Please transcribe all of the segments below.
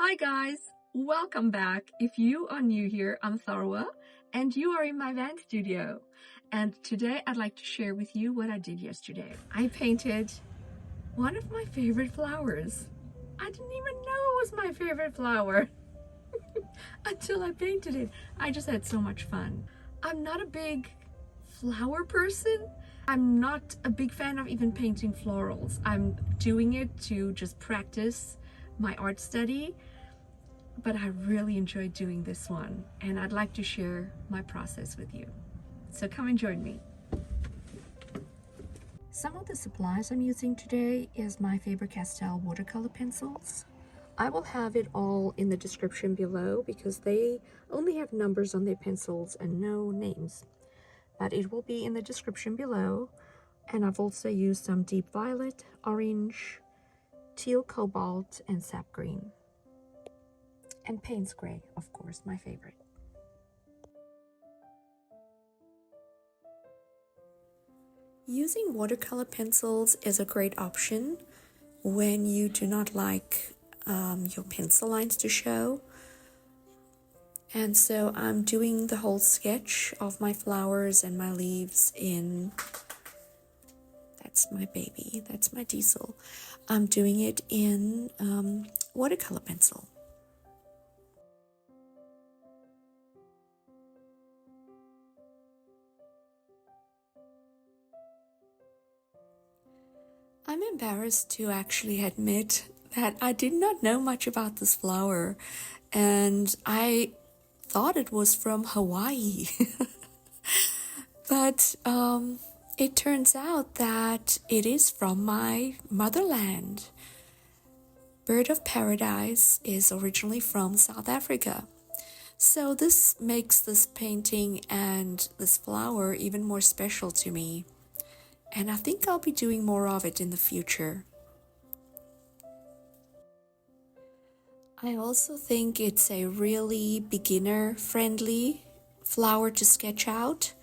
Hi guys, welcome back. If you are new here, I'm Tharwa and you are in my van studio. And today I'd like to share with you what I did yesterday. I painted one of my favorite flowers. I didn't even know it was my favorite flower until I painted it. I just had so much fun. I'm not a big flower person. I'm not a big fan of even painting florals. I'm doing it to just practice my art study, but I really enjoyed doing this one and I'd like to share my process with you. So come and join me. Some of the supplies I'm using today is my Faber Castell watercolor pencils. I will have it all in the description below because they only have numbers on their pencils and no names. But it will be in the description below. And I've also used some deep violet, orange, teal cobalt, and sap green. And Payne's gray, of course, my favorite. Using watercolor pencils is a great option when you do not like your pencil lines to show. And so I'm doing the whole sketch of my flowers and my leaves in, that's my baby, that's my Diesel. I'm doing it in watercolor pencil. I'm embarrassed to actually admit that I did not know much about this flower and I thought it was from Hawaii. But it turns out that it is from my motherland. Bird of Paradise is originally from South Africa. So this makes this painting and this flower even more special to me. And I think I'll be doing more of it in the future. I also think it's a really beginner-friendly flower to sketch out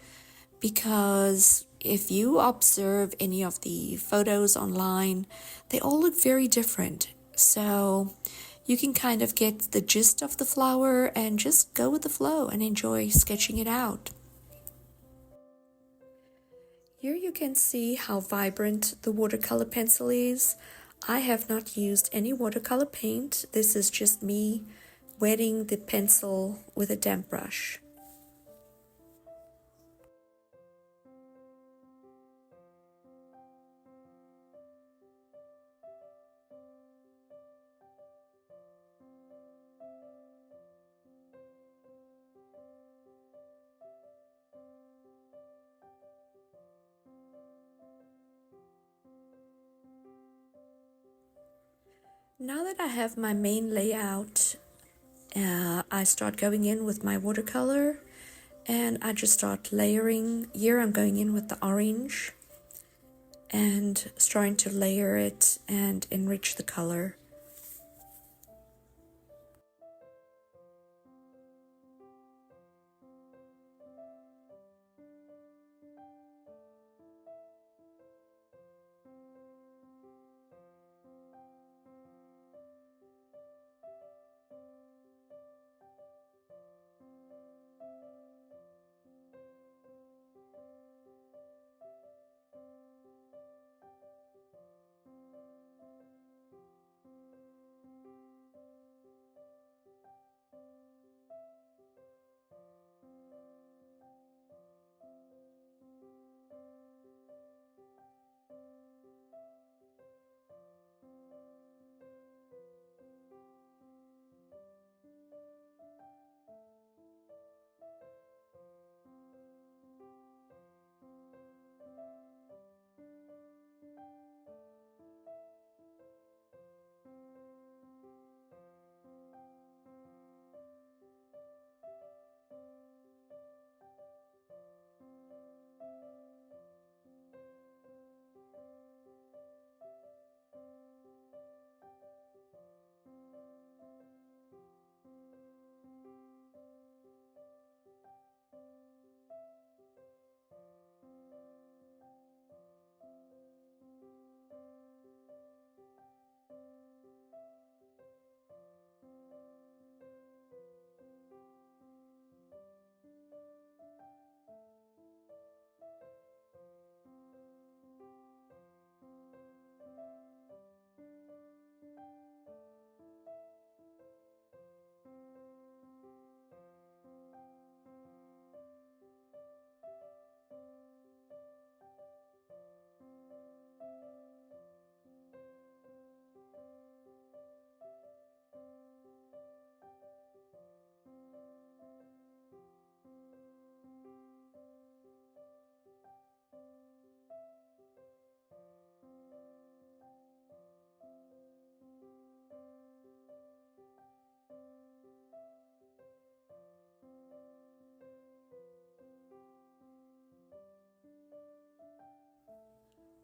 because if you observe any of the photos online, they all look very different. So you can kind of get the gist of the flower and just go with the flow and enjoy sketching it out. Here you can see how vibrant the watercolor pencil is. I have not used any watercolor paint. This is just me wetting the pencil with a damp brush. Now that I have my main layout, I start going in with my watercolor and I just start layering. Here I'm going in with the orange and starting to layer it and enrich the color.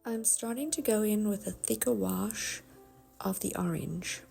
I'm starting to go in with a thicker wash of the orange.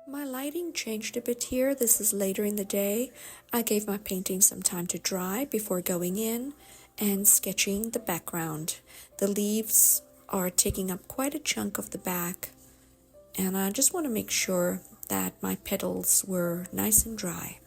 My lighting changed a bit here. This is later in the day. I gave my painting some time to dry before going in and sketching the background. The leaves are taking up quite a chunk of the back, and I just want to make sure that my petals were nice and dry.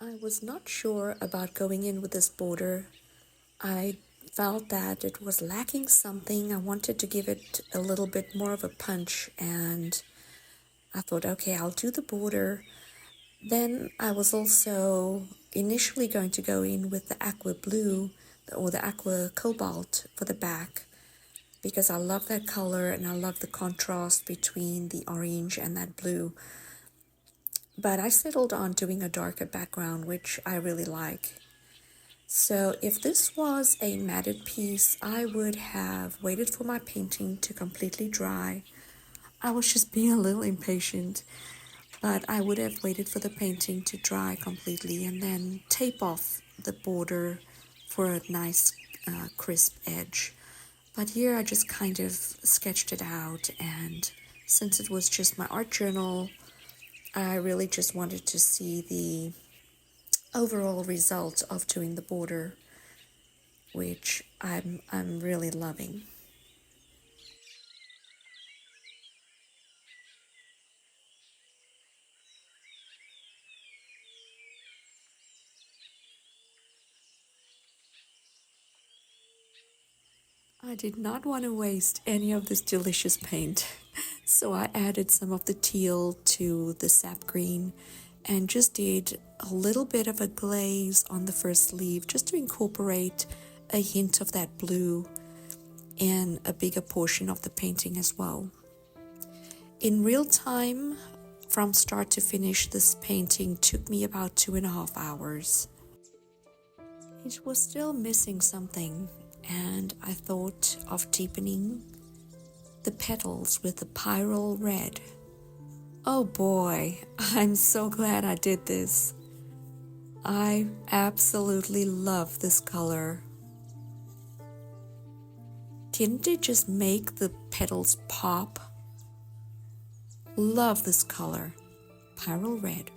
I was not sure about going in with this border. I felt that it was lacking something. I wanted to give it a little bit more of a punch, and I thought, okay, I'll do the border. Then I was also initially going to go in with the aqua blue or the aqua cobalt for the back, because I love that color and I love the contrast between the orange and that blue. But I settled on doing a darker background, which I really like. So if this was a matted piece, I would have waited for my painting to completely dry. I was just being a little impatient, but I would have waited for the painting to dry completely and then tape off the border for a nice crisp edge. But here I just kind of sketched it out, and since it was just my art journal, I really just wanted to see the overall result of doing the border, which I'm really loving. I did not want to waste any of this delicious paint, so I added some of the teal to the sap green and just did a little bit of a glaze on the first leaf just to incorporate a hint of that blue in a bigger portion of the painting as well. In real time, from start to finish, this painting took me about 2.5 hours. It was still missing something, and I thought of deepening the petals with the pyrrole red. Oh boy, I'm so glad I did this. I absolutely love this color. Didn't it just make the petals pop? Love this color, pyrrole red.